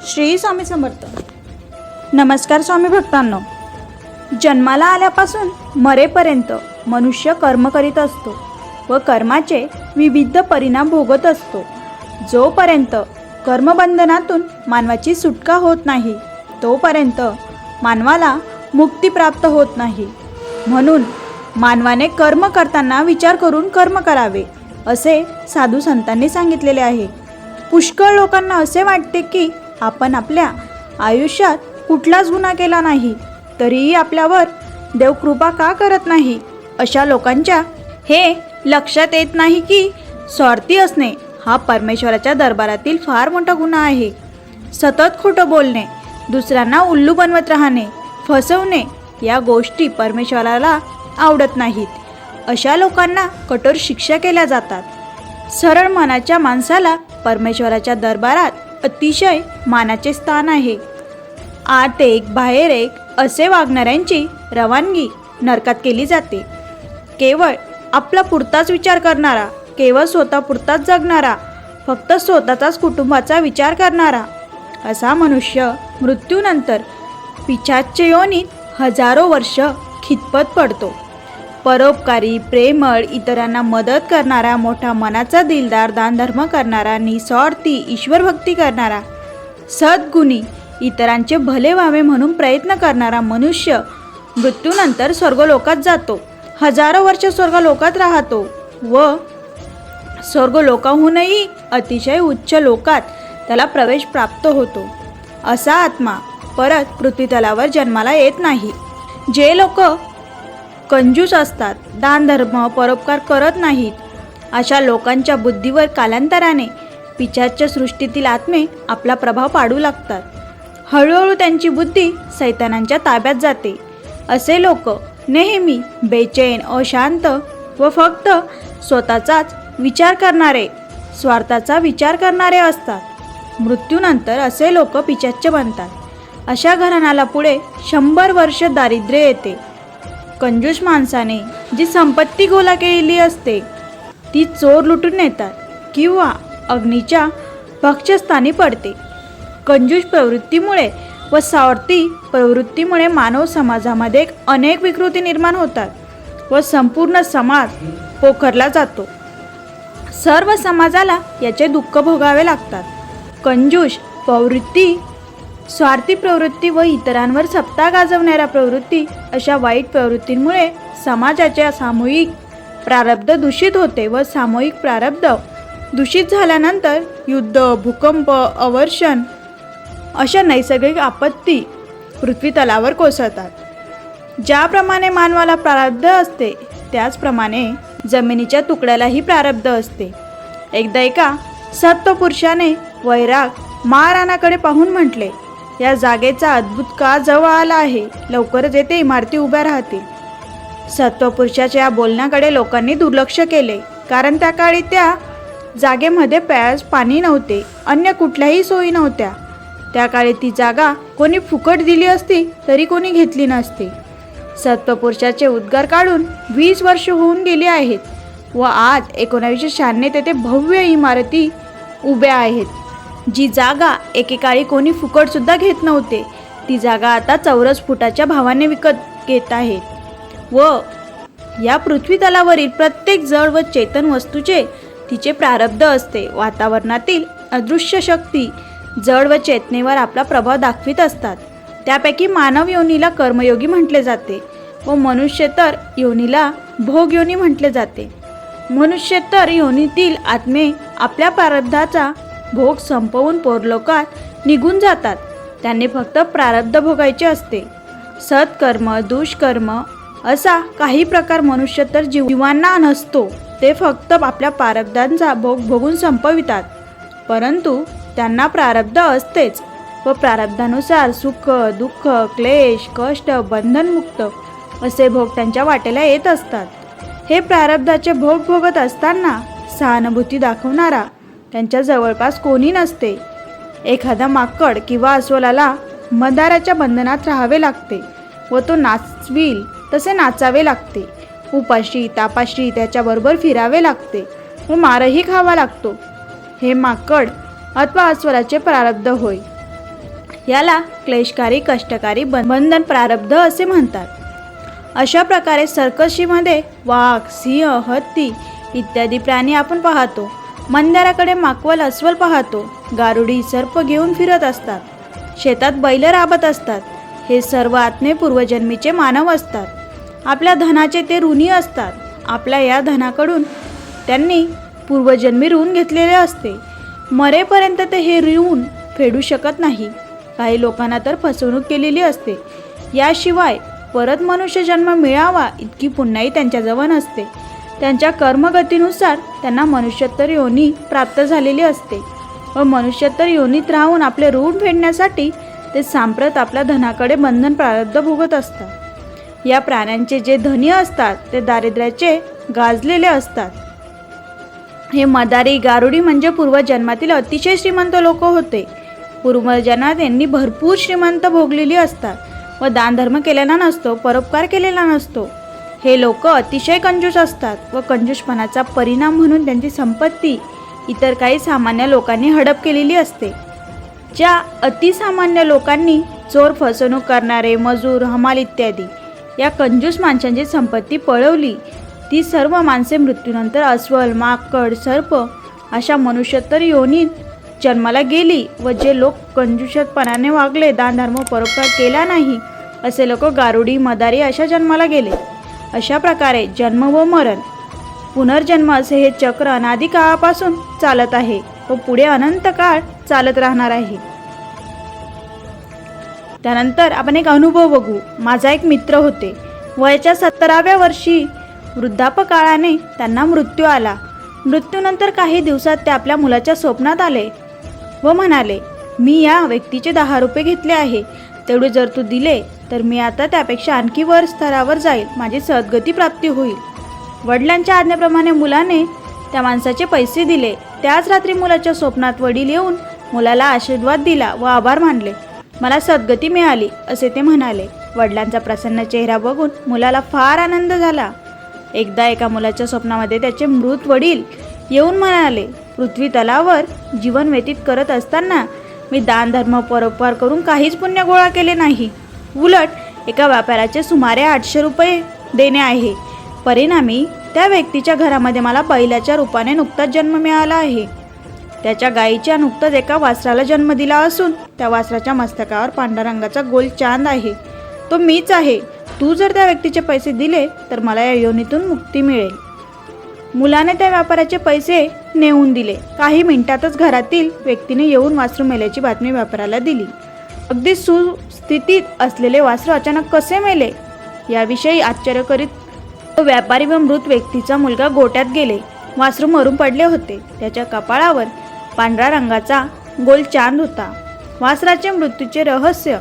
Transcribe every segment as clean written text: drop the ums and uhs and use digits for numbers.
श्री स्वामी समर्थ. नमस्कार स्वामी भक्तांनो. जन्माला आल्यापासून मरेपर्यंत मनुष्य कर्म करीत असतो व कर्माचे विविध परिणाम भोगत असतो. जोपर्यंत कर्मबंधनातून मानवाची सुटका होत नाही तोपर्यंत मानवाला मुक्ती प्राप्त होत नाही. म्हणून मानवाने कर्म करताना विचार करून कर्म करावे असे साधू संतांनी सांगितलेले आहे. पुष्कळ लोकांना असे वाटते की आपण आपल्या आयुष्यात कुठलाच गुन्हा केला नाही तरीही आपल्यावर देव कृपा का करत नाही. अशा लोकांच्या हे लक्षात येत नाही की स्वार्थी असणे हा परमेश्वराच्या दरबारातील फार मोठा गुन्हा आहे. सतत खोटं बोलणे, दुसऱ्यांना उल्लू बनवत राहणे, फसवणे या गोष्टी परमेश्वराला आवडत नाहीत. अशा लोकांना कठोर शिक्षा केल्या जातात. सरळ मनाच्या माणसाला परमेश्वराच्या दरबारात अतिशय मानाचे स्थान आहे. आत एक बाहेर एक असे वागणाऱ्यांची रवानगी नरकात केली जाते. केवळ आपला पुरताच विचार करणारा, केवळ स्वतःपुरताच जगणारा, फक्त स्वतःचाच कुटुंबाचा विचार करणारा असा मनुष्य मृत्यूनंतर पिशाच्य योनीत हजारो वर्ष खितपत पडतो. परोपकारी, प्रेमळ, इतरांना मदत करणारा, मोठा मनाचा दिलदार, दानधर्म करणारा, निस्वार्थी, ईश्वरभक्ती करणारा, सद्गुणी, इतरांचे भले व्हावे म्हणून प्रयत्न करणारा मनुष्य मृत्यूनंतर स्वर्गलोकात जातो. हजारो वर्ष स्वर्गलोकात राहतो व स्वर्गलोकाहूनही अतिशय उच्च लोकात त्याला प्रवेश प्राप्त होतो. असा आत्मा परत पृथ्वीतलावर जन्माला येत नाही. जे लोक कंजूस असतात, दानधर्म, परोपकार करत नाहीत, अशा लोकांच्या बुद्धीवर कालांतराने पिशाच्य सृष्टीतील आत्मे आपला प्रभाव पाडू लागतात. हळूहळू त्यांची बुद्धी सैतानांच्या ताब्यात जाते. असे लोक नेहमी बेचैन, अशांत व फक्त स्वतःचाच विचार करणारे, स्वार्थाचा विचार करणारे असतात. मृत्यूनंतर असे लोक पिशाच्य बनतात. अशा घराण्याला पुढे 100 वर्ष दारिद्र्य येते. कंजूस माणसाने जी संपत्ती गोळा केलेली असते ती चोर लुटून नेतात किंवा अग्नीच्या भक्ष्यस्थानी पडते. कंजूस प्रवृत्तीमुळे व स्वार्थी प्रवृत्तीमुळे मानव समाजामध्ये अनेक विकृती निर्माण होतात व संपूर्ण समाज पोखरला जातो. सर्व समाजाला याचे दुःख भोगावे लागतात. कंजूस प्रवृत्ती, स्वार्थी प्रवृत्ती व इतरांवर सत्ता गाजवणाऱ्या प्रवृत्ती अशा वाईट प्रवृत्तींमुळे समाजाचे सामूहिक प्रारब्ध दूषित होते व सामूहिक प्रारब्ध दूषित झाल्यानंतर युद्ध, भूकंप, अवर्षण अशा नैसर्गिक आपत्ती पृथ्वीतलावर कोसळतात. ज्याप्रमाणे मानवाला प्रारब्ध असते त्याचप्रमाणे जमिनीच्या तुकड्यालाही प्रारब्ध असते. एकदा एका सत्वपुरुषाने वैराग महाराणाकडे पाहून म्हटले, या जागेचा अद्भुत काळ जवळ आला आहे. लवकरच येथे इमारती उभ्या राहतील. सत्वपुरुषाच्या या बोलण्याकडे लोकांनी दुर्लक्ष केले, कारण त्या काळी त्या जागेमध्ये प्यास पाणी नव्हते, अन्य कुठल्याही सोयी नव्हत्या. त्या काळी ती जागा कोणी फुकट दिली असती तरी कोणी घेतली नसती. सत्वपुरुषाचे उद्गार काढून 20 वर्ष होऊन गेली आहेत व आज 1996 तेथे भव्य इमारती उभ्या आहेत. जी जागा एकेकाळी कोणी फुकटसुद्धा घेत नव्हते ती जागा आता चौरस फुटाच्या भावाने विकत घेत आहेत व या पृथ्वीतलावरील प्रत्येक जड व चेतन वस्तूचे तिचे प्रारब्ध असते. वातावरणातील अदृश्य शक्ती जड व चेतनेवर आपला प्रभाव दाखवित असतात. त्यापैकी मानव योनीला कर्मयोगी म्हटले जाते व मनुष्यतर योनीला भोगयोनी म्हटले जाते. मनुष्यतर योनीतील आत्मे आपल्या प्रारब्धाचा भोग संपवून परलोकात निघून जातात. त्यांनी फक्त प्रारब्ध भोगायचे असते. सत्कर्म, दुष्कर्म असा काही प्रकार मनुष्य तर जीवांना नसतो. ते फक्त आपल्या प्रारब्धांचा भोग भोगून संपवितात. परंतु त्यांना प्रारब्ध असतेच व प्रारब्धानुसार सुख, दुःख, क्लेश, कष्ट, बंधनमुक्त असे भोग त्यांच्या वाटेला येत असतात. हे प्रारब्धाचे भोग भोगत असताना सहानुभूती दाखवणारा त्यांच्या जवळपास कोणी नसते. एखादा माकड किंवा अस्वलाला मदाराच्या बंधनात राहावे लागते व तो नाचविल तसे नाचावे लागते. उपाशी तापाशी त्याच्याबरोबर फिरावे लागते व मारही खावा लागतो. हे माकड अथवा अस्वलाचे प्रारब्ध होय. याला क्लेशकारी कष्टकारी बंधन प्रारब्ध असे म्हणतात. अशा प्रकारे सर्कशीमध्ये वाघ, सिंह, हत्ती इत्यादी प्राणी आपण पाहतो. मंदिराकडे माकवल, अस्वल पाहतो. गारुडी सर्प घेऊन फिरत असतात. शेतात बैल राबत असतात. हे सर्व आत्मे पूर्वजन्मीचे मानव असतात. आपल्या धनाचे ते ऋणी असतात. आपल्या या धनाकडून त्यांनी पूर्वजन्मी ऋण घेतलेले असते. मरेपर्यंत ते हे ऋण फेडू शकत नाही. काही लोकांना तर फसवणूक केलेली असते. याशिवाय परत मनुष्य जन्म मिळावा इतकी पुण्याई त्यांच्याजवळ नसते. त्यांच्या कर्मगतीनुसार त्यांना मनुष्योत्तर योनी प्राप्त झालेली असते व मनुष्योत्तर योनीत राहून आपले ऋण फेडण्यासाठी ते सांप्रत आपल्या धनाकडे बंधन प्रारब्ध भोगत असतात. या प्राण्यांचे जे धनी असतात ते दारिद्र्याचे गाजलेले असतात. हे मदारी, गारुडी म्हणजे पूर्वजन्मातील अतिशय श्रीमंत लोक होते. पूर्वजन्मात यांनी भरपूर श्रीमंत भोगलेली असतात व दानधर्म केलेला नसतो, परोपकार केलेला नसतो. हे लोक अतिशय कंजूस असतात व कंजूसपणाचा परिणाम म्हणून त्यांची संपत्ती इतर काही सामान्य लोकांनी हडप केलेली असते. ज्या अतिसामान्य लोकांनी चोर, फसवणूक करणारे, मजूर, हमाल इत्यादी या कंजूस माणसांची संपत्ती पळवली, ती सर्व माणसे मृत्यूनंतर अस्वल, माकड, सर्प अशा मनुष्योत्तर योनीत जन्माला गेली व जे लोक कंजूषपणाने वागले, दानधर्म परोपकार केला नाही, असे लोक गारुडी, मदारी अशा जन्माला गेले. अशा प्रकारे जन्म व मरण, पुनर्जन्म असे हे चक्र अनादी काळापासून चालत आहे व पुढे अनंत काळ चालत राहणार आहे. त्यानंतर आपण एक अनुभव बघू. माझा एक मित्र होते. वयाच्या 17व्या वर्षी वृद्धापकाळाने त्यांना मृत्यू आला. मृत्यूनंतर काही दिवसात ते आपल्या मुलाच्या स्वप्नात आले व म्हणाले, मी या व्यक्तीचे 10 रुपये घेतले आहे. तेवढे जर तू दिले तर मी आता त्यापेक्षा आणखी वर स्तरावर जाईल. माझी सद्गती प्राप्ती होईल. वडिलांच्या आज्ञेप्रमाणे मुलाने त्या माणसाचे पैसे दिले. त्याच रात्री मुलाच्या स्वप्नात वडील येऊन मुलाला आशीर्वाद दिला व आभार मानले. मला सद्गती मिळाली असे ते म्हणाले. वडिलांचा प्रसन्न चेहरा बघून मुलाला फार आनंद झाला. एकदा एका मुलाच्या स्वप्नामध्ये त्याचे मृत वडील येऊन म्हणाले, पृथ्वी तलावर जीवन व्यतीत करत असताना मी दानधर्म परोपकार करून काहीच पुण्य गोळा केले नाही. उलट एका व्यापाऱ्याचे सुमारे 800 रुपये देणे आहे. परिणामी त्या व्यक्तीच्या घरामध्ये मला बैलाच्या रूपाने नुकताच जन्म मिळाला आहे. त्याच्या गायीच्या नुकताच एका वासराला जन्म दिला असून त्या वासराच्या मस्तकावर पांढऱ्या रंगाचा गोल चांद आहे. तो मीच आहे. तू जर त्या व्यक्तीचे पैसे दिले तर मला या योनीतून मुक्ती मिळेल. मुलाने त्या व्यापाऱ्याचे पैसे नेऊन दिले. काही मिनिटातच घरातील व्यक्तीने येऊन वासरू मेल्याची बातमी व्यापाऱ्याला दिली. अगदी सुस्थितीत असलेले वासरू अचानक कसे मेले याविषयी आश्चर्य करीत व्यापारी व मृत व्यक्तीचा मुलगा गोट्यात गेले. वासरू मरून पडले होते. त्याच्या कपाळावर पांढऱ्या रंगाचा गोल चांद होता. वासराचे मृत्यूचे रहस्य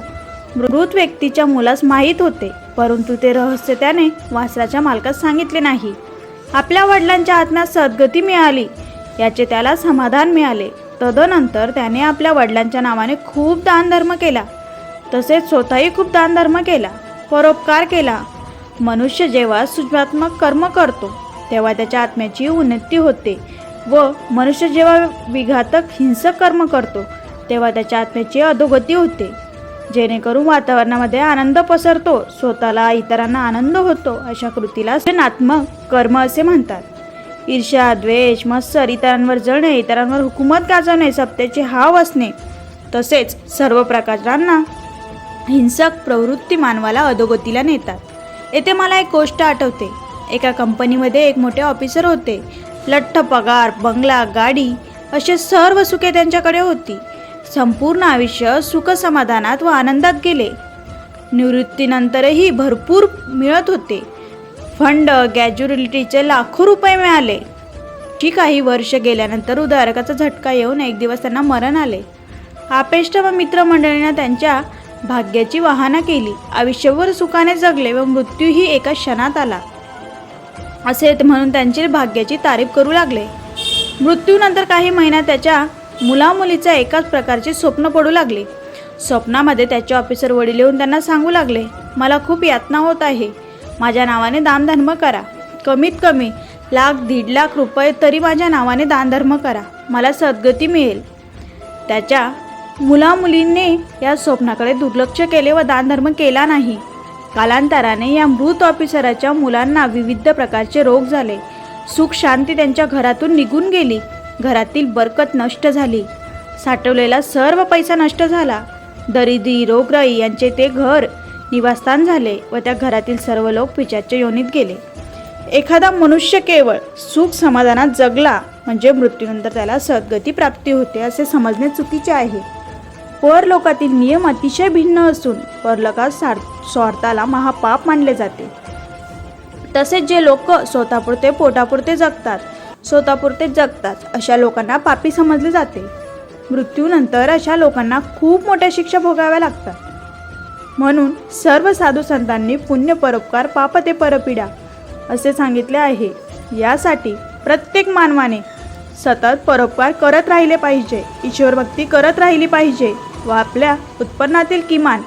मृत व्यक्तीच्या मुलास माहीत होते, परंतु ते रहस्य त्याने वासराच्या मालकास सांगितले नाही. आपल्या वडिलांच्या आत्म्यात सद्गती मिळाली याचे त्याला समाधान मिळाले. तदनंतर त्याने आपल्या वडिलांच्या नावाने खूप दानधर्म केला. तसेच स्वतःही खूप दानधर्म केला, परोपकार केला. मनुष्य जेव्हा सृजनात्मक कर्म करतो तेव्हा त्याच्या आत्म्याची उन्नती होते व मनुष्य जेव्हा विघातक हिंसक कर्म करतो तेव्हा त्याच्या आत्म्याची अधोगती होते. जेणेकरून वातावरणामध्ये आनंद पसरतो, स्वतःला इतरांना आनंद होतो. अशा कृतीला सृजनात्मक कर्म असे म्हणतात. ईर्ष्या, द्वेष, मत्सर, इतरांवर जळणे, इतरांवर हुकूमत गाजवणे, सत्तेचे हाव असणे तसेच सर्व प्रकारांना हिंसक प्रवृत्ती मानवाला अधोगतीला नेतात. येथे मला एक गोष्ट आठवते. एका कंपनीमध्ये एक मोठे ऑफिसर होते. लठ्ठ पगार, बंगला, गाडी असे सर्व सुखे त्यांच्याकडे होती. संपूर्ण आयुष्य सुख समाधानात व आनंदात गेले. निवृत्तीनंतरही भरपूर मिळत होते. फंड, गॅज्युअलिटीचे लाखो रुपये मिळाले. काही वर्ष गेल्यानंतर उदारकाचा झटका येऊन एक दिवस त्यांना मरण आले. आपेष्ट व मित्रमंडळींना त्यांच्या भाग्याची वाहना केली. आयुष्यभर सुखाने जगले व मृत्यूही एका क्षणात आला असे म्हणून त्यांची भाग्याची तारीफ करू लागले. मृत्यूनंतर काही महिन्यात त्याच्या मुलामुलीचा एकाच प्रकारचे स्वप्न पडू लागले. स्वप्नामध्ये त्याचे ऑफिसर वडील येऊन त्यांना सांगू लागले, मला खूप यातना होत आहे. माझ्या नावाने दानधर्म करा. कमीत कमी 1,00,000-1,50,000 रुपये तरी माझ्या नावाने दानधर्म करा. मला सद्गती मिळेल. त्याच्या मुलामुलींनी या स्वप्नाकडे दुर्लक्ष केले व दानधर्म केला नाही. कालांतराने या मृत ऑफिसराच्या मुलांना विविध प्रकारचे रोग झाले. सुख शांती त्यांच्या घरातून निघून गेली. घरातील बरकत नष्ट झाली. साठवलेला सर्व पैसा नष्ट झाला. दरिद्री रोगराई यांचे ते घर निवासस्थान झाले व त्या घरातील सर्व लोक पिशाच्य योनीत गेले. एखादा मनुष्य केवळ सुख समाधानात जगला म्हणजे मृत्यूनंतर त्याला सद्गती प्राप्ती होते असे समजणे चुकीचे आहे. परलोकातील नियम अतिशय भिन्न असून परलोकात स्वार्थाला महापाप मानले जाते. तसेच जे लोक स्वतःपुरते पोटापुरते जगतात अशा लोकांना पापी समजले जाते. मृत्यूनंतर अशा लोकांना खूप मोठ्या शिक्षा भोगाव्या लागतात. म्हणून सर्व साधू संतांनी पुण्य परोपकार पाप ते परपीडा असे सांगितले आहे. यासाठी प्रत्येक मानवाने सतत परोपकार करत राहिले पाहिजे. ईश्वरभक्ती करत राहिली पाहिजे व आपल्या उत्पन्नातील किमान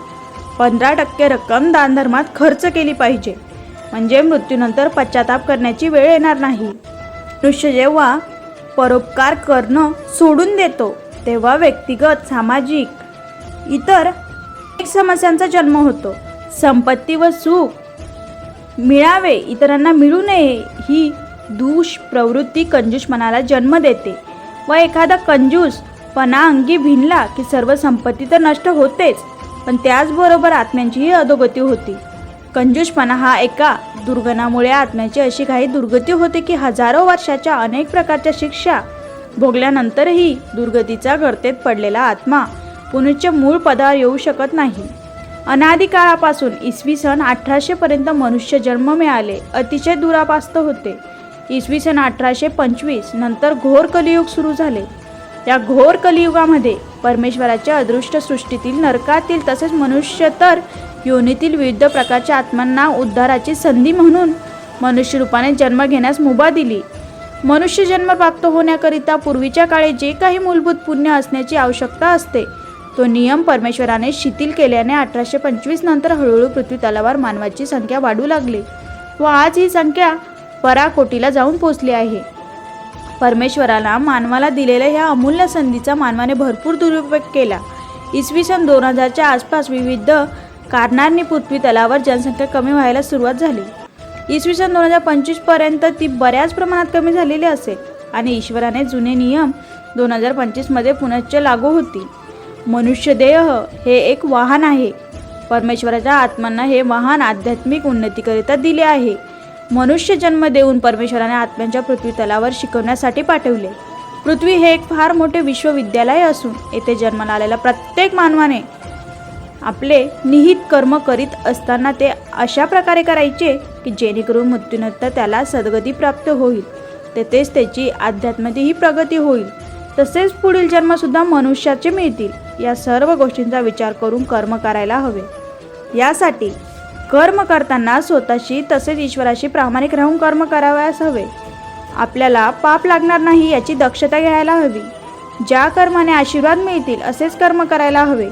15% रक्कम दानधर्मात खर्च केली पाहिजे. म्हणजे मृत्यूनंतर पश्चाताप करण्याची वेळ येणार नाही. मनुष्य जेव्हा परोपकार करणं सोडून देतो तेव्हा व्यक्तिगत सामाजिक इतर अनेक समस्यांचा जन्म होतो. संपत्ती व सुख मिळावे इतरांना मिळू नये ही दुष्प्रवृत्ती कंजूसपणाला जन्म देते व एखादा कंजूसपणा अंगी भिनला की सर्व संपत्ती तर नष्ट होतेच पण त्याचबरोबर आत्म्यांचीही अधोगती होती. कंजूसपणा हा एका दुर्गुणामुळे आत्म्याची अशी काही दुर्गती होते की हजारो वर्षाच्या अनेक प्रकारच्या शिक्षा भोगल्यानंतरही दुर्गतीचा गर्तेत पडलेला आत्मा पुनश्च मूळ पदावर येऊ शकत नाही. अनादी काळापासून इसवी सन 1800 पर्यंत मनुष्य जन्म मिळाले अतिशय दुरापास्त होते. इसवी सन 1825 नंतर घोर कलियुग सुरू झाले. या घोर कलियुगामध्ये परमेश्वराच्या अदृष्ट सृष्टीतील नरकातील तसेच मनुष्य तर योनीतील विविध प्रकारच्या आत्मांना उद्धाराची संधी म्हणून मनुष्य रूपाने जन्म घेण्यास मुभा दिली. मनुष्य जन्म प्राप्त होण्याकरिता पूर्वीच्या काळी जे काही मूलभूत पुण्य असण्याची आवश्यकता असते तो नियम परमेश्वराने शिथिल केल्याने 1825 नंतर हळूहळू पृथ्वी तलावर मानवाची संख्या वाढू लागली व आज ही संख्या पराकोटीला जाऊन पोचली आहे. परमेश्वराला मानवाला दिलेल्या ह्या अमूल्य संधीचा मानवाने भरपूर दुरुपयोग केला. इसवी सन 2000च्या आसपास विविध कारणांनी पृथ्वी तलावर जनसंख्या कमी व्हायला सुरुवात झाली. इसवी सन 2025 पर्यंत ती बऱ्याच प्रमाणात कमी झालेली असेल आणि ईश्वराने जुने नियम 2025 मध्ये पुनश्च लागू होतील. मनुष्य देह हे एक वाहन आहे. परमेश्वराच्या आत्म्यांना हे वाहन आध्यात्मिक उन्नतीकरिता दिले आहे. मनुष्य जन्म देऊन परमेश्वराने आत्म्यांच्या पृथ्वी तलावर शिकवण्यासाठी पाठवले. पृथ्वी हे एक फार मोठे विश्वविद्यालय असून येथे जन्माला आलेल्या प्रत्येक मानवाने आपले निहित कर्म करीत असताना ते अशा प्रकारे करायचे की जेणेकरून मृत्यूनंतर त्याला सद्गती प्राप्त होईल. तेथेच त्याची अध्यात्मातही प्रगती होईल. तसेच पुढील जन्मसुद्धा मनुष्याचे मिळतील. या सर्व गोष्टींचा विचार करून कर्म करायला हवे. यासाठी कर्म करताना स्वतःशी तसेच ईश्वराशी प्रामाणिक राहून कर्म करावयास हवे. आपल्याला पाप लागणार नाही याची दक्षता घ्यायला हवी. ज्या कर्माने आशीर्वाद मिळतील असेच कर्म करायला हवे.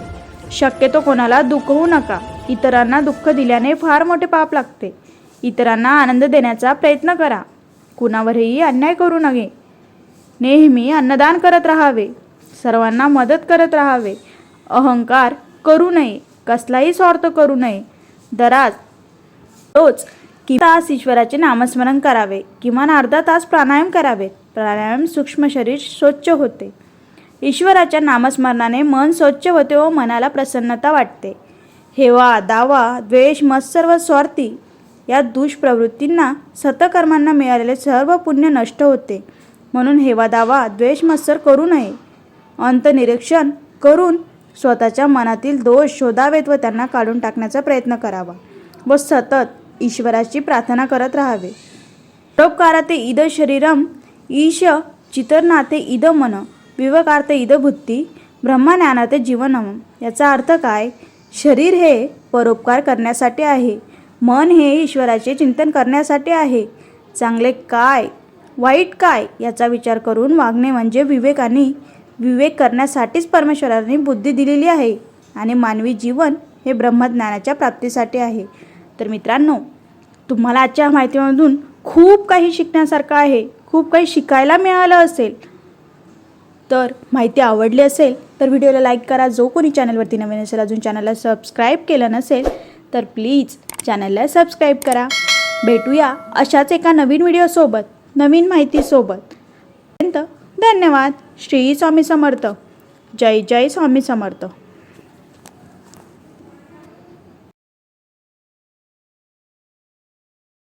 शक्यतो कोणाला दुखवू नका. इतरांना दुःख दिल्याने फार मोठे पाप लागते. इतरांना आनंद देण्याचा प्रयत्न करा. कुणावरही अन्याय करू नये. नेहमी अन्नदान करत राहावे. सर्वांना मदत करत राहावे. अहंकार करू नये. कसलाही स्वार्थ करू नये. रोज तास ईश्वराचे नामस्मरण करावे. किमान अर्धा तास प्राणायाम करावे. प्राणायाम सूक्ष्म शरीर स्वच्छ होते. ईश्वराच्या नामस्मरणाने मन स्वच्छ होते व मनाला प्रसन्नता वाटते. हेवा दावा द्वेष मत्सर व स्वार्थी या दुष्प्रवृत्तींना सतकर्मांना मिळालेले सर्व पुण्य नष्ट होते. म्हणून हेवा दावा द्वेष मत्सर करू नये. अंतनिरीक्षण करून स्वतःच्या मनातील दोष शोधावेत व त्यांना काढून टाकण्याचा प्रयत्न करावा व सतत ईश्वराची प्रार्थना करत राहावे. परोपकाराते इद शरीरम ईश चितरनाते इद मन विवेकार्थे इद बुद्धी ब्रह्मज्ञानाते जीवनम. याचा अर्थ काय? शरीर हे परोपकार करण्यासाठी आहे. मन हे ईश्वराचे चिंतन करण्यासाठी आहे. चांगले काय वाईट काय याचा विचार करून वागणे म्हणजे विवेक आणि विवेक करण्यासाठीच परमेश्वराने बुद्धी दिलेली आहे आणि मानवी जीवन हे ब्रह्मज्ञानाच्या प्राप्तीसाठी आहे. तर मित्रांनो, तुम्हाला आजच्या माहितीमधून खूप काही शिकण्यासारखं आहे. खूप काही शिकायला मिळालं असेल. तर माहिती आवडली असेल तर व्हिडिओला लाईक करा. जो कोणी चॅनलवरती नवीन असेल, अजून चॅनलला सबस्क्राईब केलं नसेल तर प्लीज चॅनलला सबस्क्राईब करा. भेटूया अशाच एका नवीन व्हिडिओसोबत, नवीन माहितीसोबत. धन्यवाद. श्री स्वामी समर्थ. जय जय स्वामी समर्थ.